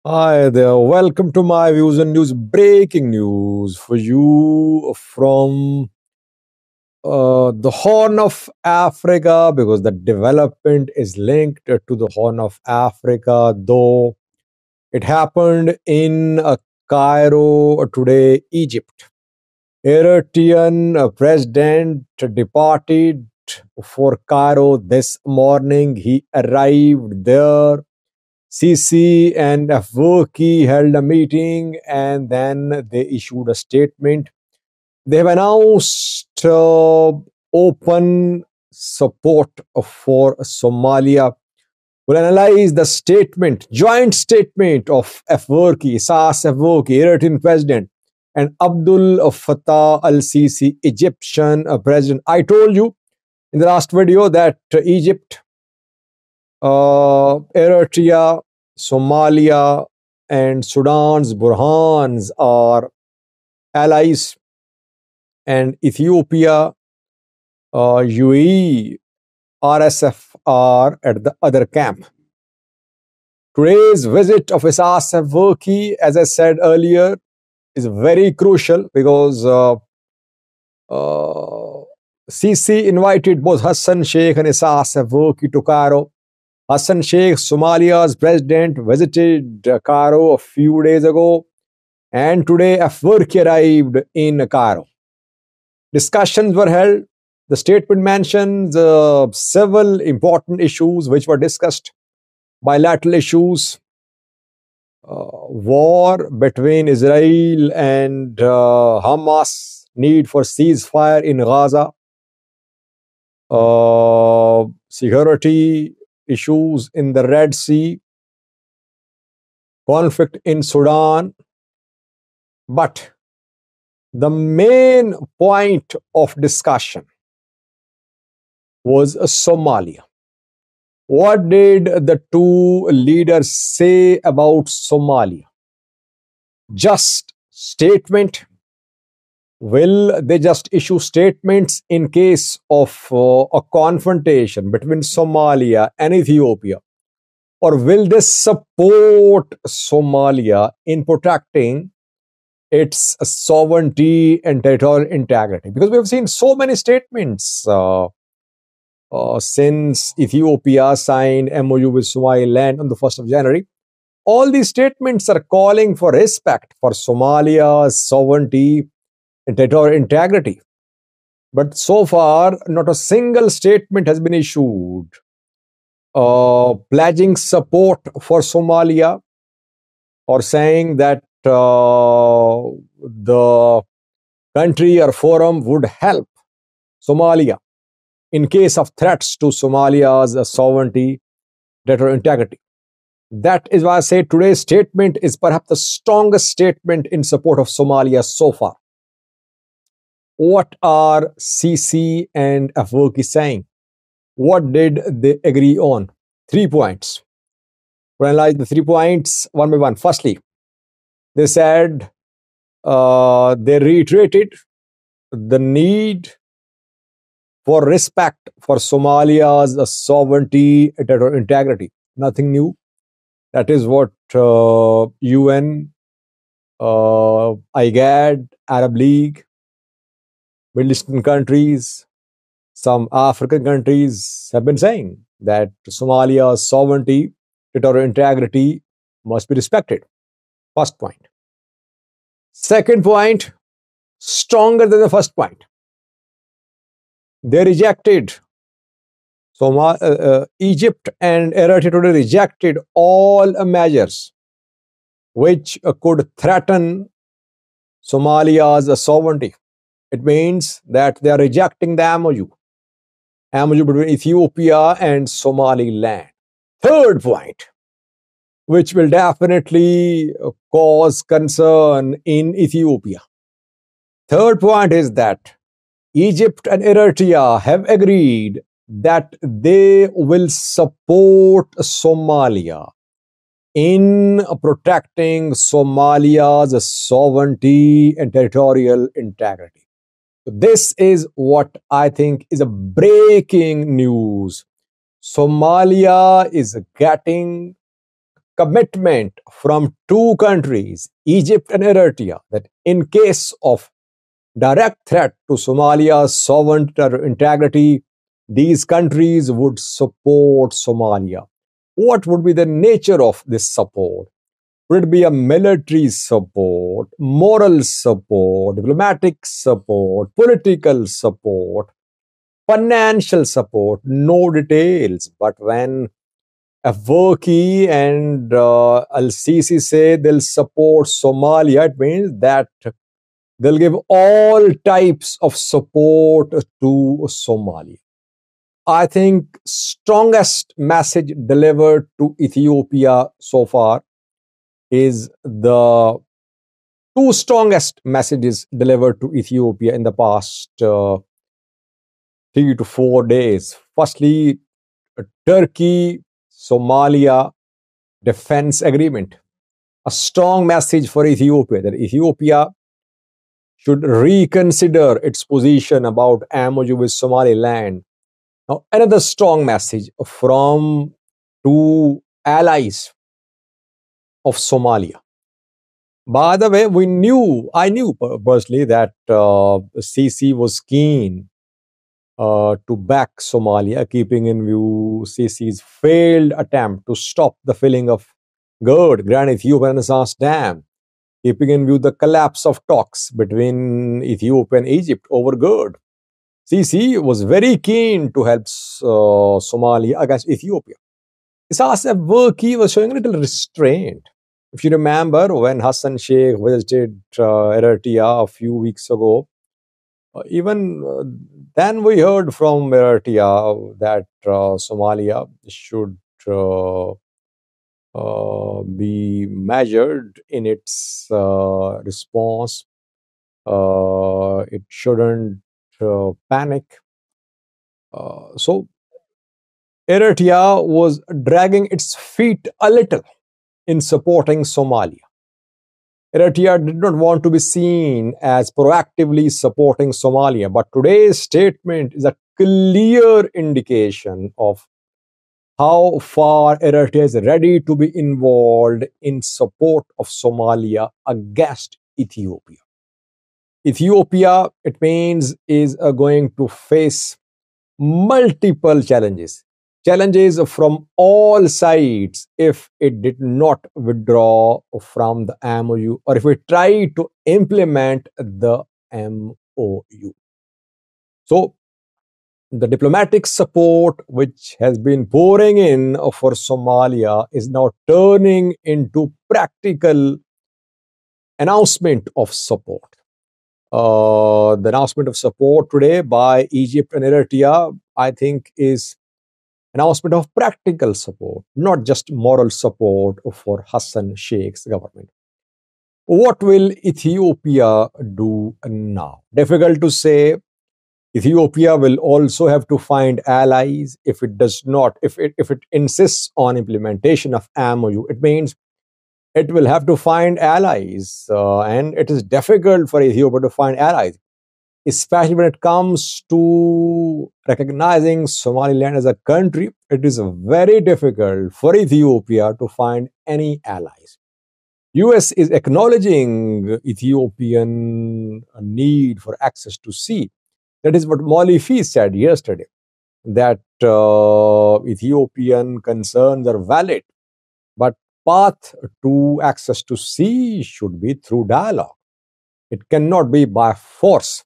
Hi there, welcome to my views and news. Breaking news for you from the Horn of Africa because the development is linked to the Horn of Africa, though it happened in Cairo today, Egypt. Eritrean president departed for Cairo this morning. He arrived there. CC and Afwerki held a meeting and then they issued a statement. They have announced open support for Somalia. We'll analyze the statement, joint statement of Afwerki, Isas Afwerki, Eritrean president, and Abdul Fattah al-Sisi, Egyptian president. I told you in the last video that Egypt, Eritrea, Somalia, and Sudan's Burhans are allies, and Ethiopia, UAE, RSF are at the other camp. Today's visit of Isas Afwerki, as I said earlier, is very crucial because Sisi invited both Hassan Sheikh and Isas Afwerki to Cairo. Hassan Sheikh, Somalia's president, visited Cairo a few days ago, and today Afwerki arrived in Cairo. Discussions were held. The statement mentions several important issues which were discussed. Bilateral issues, war between Israel and Hamas, need for ceasefire in Gaza, security issues in the Red Sea, conflict in Sudan. But the main point of discussion was Somalia. What did the two leaders say about Somalia? Just statement? Will they just issue statements in case of a confrontation between Somalia and Ethiopia? Or will they support Somalia in protecting its sovereignty and territorial integrity? Because we have seen so many statements since Ethiopia signed MOU with Somaliland on the 1st of January. All these statements are calling for respect for Somalia's sovereignty and territorial integrity. But so far, not a single statement has been issued pledging support for Somalia or saying that the country or forum would help Somalia in case of threats to Somalia's sovereignty, territorial integrity. That is why I say today's statement is perhaps the strongest statement in support of Somalia so far. What are CC and Afwerki saying? What did they agree on? 3 points. We'll analyze the 3 points one by one. Firstly, they said they reiterated the need for respect for Somalia's sovereignty and territorial integrity. Nothing new. That is what UN, IGAD, Arab League, Middle Eastern countries, some African countries have been saying that Somalia's sovereignty, territorial integrity must be respected. First point. Second point, stronger than the first point. They rejected, Egypt and Eritrea today rejected all measures which could threaten Somalia's sovereignty. It means that they are rejecting the MOU between Ethiopia and Somaliland. Third point, which will definitely cause concern in Ethiopia. Third point is that Egypt and Eritrea have agreed that they will support Somalia in protecting Somalia's sovereignty and territorial integrity. This is what I think is a breaking news. Somalia is getting commitment from two countries, Egypt and Eritrea, that in case of direct threat to Somalia's sovereignty or integrity, these countries would support Somalia. What would be the nature of this support? Would it be a military support, moral support, diplomatic support, political support, financial support? No details. But when Afwerki and Al Sisi say they'll support Somalia, it means that they'll give all types of support to Somalia. I think strongest message delivered to Ethiopia so far is the two strongest messages delivered to Ethiopia in the past 3 to 4 days. Firstly, Turkey Somalia defense agreement. A strong message for Ethiopia that Ethiopia should reconsider its position about MOU with Somaliland. Now, another strong message from two allies of Somalia. By the way, I knew personally that Sisi was keen to back Somalia, keeping in view Sisi's failed attempt to stop the filling of Grand Ethiopian Renaissance Dam, keeping in view the collapse of talks between Ethiopia and Egypt over GERD. Sisi was very keen to help Somalia against Ethiopia. Isas Afwerki was showing a little restraint. If you remember, when Hassan Sheikh visited Eritrea a few weeks ago, even then we heard from Eritrea that Somalia should be measured in its response. It shouldn't panic. So Eritrea was dragging its feet a little in supporting Somalia. Eritrea did not want to be seen as proactively supporting Somalia, but today's statement is a clear indication of how far Eritrea is ready to be involved in support of Somalia against Ethiopia. Ethiopia, it means, is going to face multiple challenges. Challenges from all sides if it did not withdraw from the MOU or if it tried to implement the MOU. So, the diplomatic support which has been pouring in for Somalia is now turning into practical announcement of support. The announcement of support today by Egypt and Eritrea, I think, is announcement of practical support, not just moral support for Hassan Sheikh's government. What will Ethiopia do now? Difficult to say. Ethiopia will also have to find allies. If it does not, if it insists on implementation of MOU, it means it will have to find allies, and it is difficult for Ethiopia to find allies, especially when it comes to recognizing Somaliland as a country. It is very difficult for Ethiopia to find any allies. US is acknowledging Ethiopian need for access to sea. That is what Molifi said yesterday, that Ethiopian concerns are valid, but path to access to sea should be through dialogue. It cannot be by force.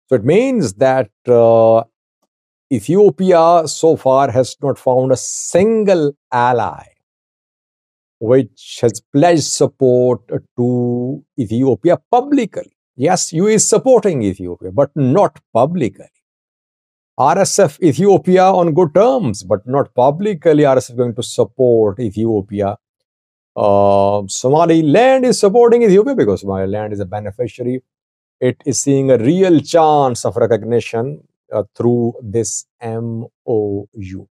So it means that Ethiopia so far has not found a single ally which has pledged support to Ethiopia publicly. Yes, EU is supporting Ethiopia, but not publicly. RSF Ethiopia on good terms, but not publicly. RSF is going to support Ethiopia. Somaliland is supporting Ethiopia because Somaliland is a beneficiary. It is seeing a real chance of recognition through this MOU.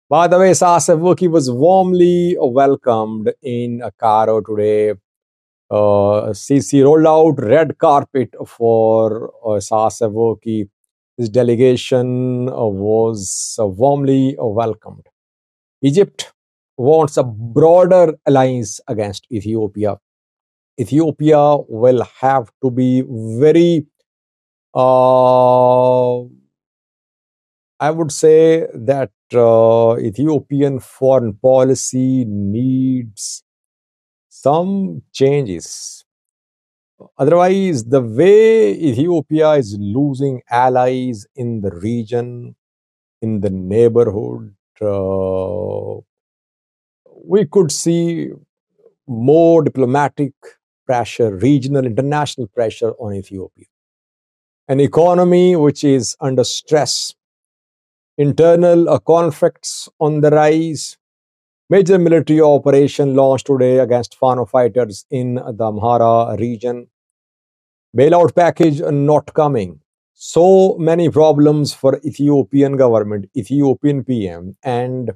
By the way, Isas Afwerki was warmly welcomed in Cairo today. Sisi rolled out red carpet for Isas Afwerki. His delegation was warmly welcomed. Egypt wants a broader alliance against Ethiopia. Ethiopia will have to be very, uh, I would say that Ethiopian foreign policy needs some changes. Otherwise, the way Ethiopia is losing allies in the region, in the neighborhood, we could see more diplomatic pressure, regional, international pressure on Ethiopia. An economy which is under stress, internal conflicts on the rise, major military operation launched today against Fano fighters in the Amhara region, bailout package not coming. So many problems for Ethiopian government, Ethiopian PM, and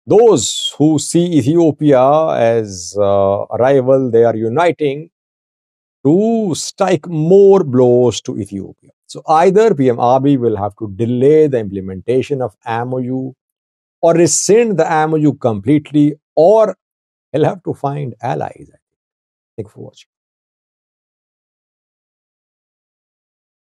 those who see Ethiopia as a rival, they are uniting to strike more blows to Ethiopia. So either PM Abiy will have to delay the implementation of MOU or rescind the MOU completely, or he'll have to find allies. Thank you for watching.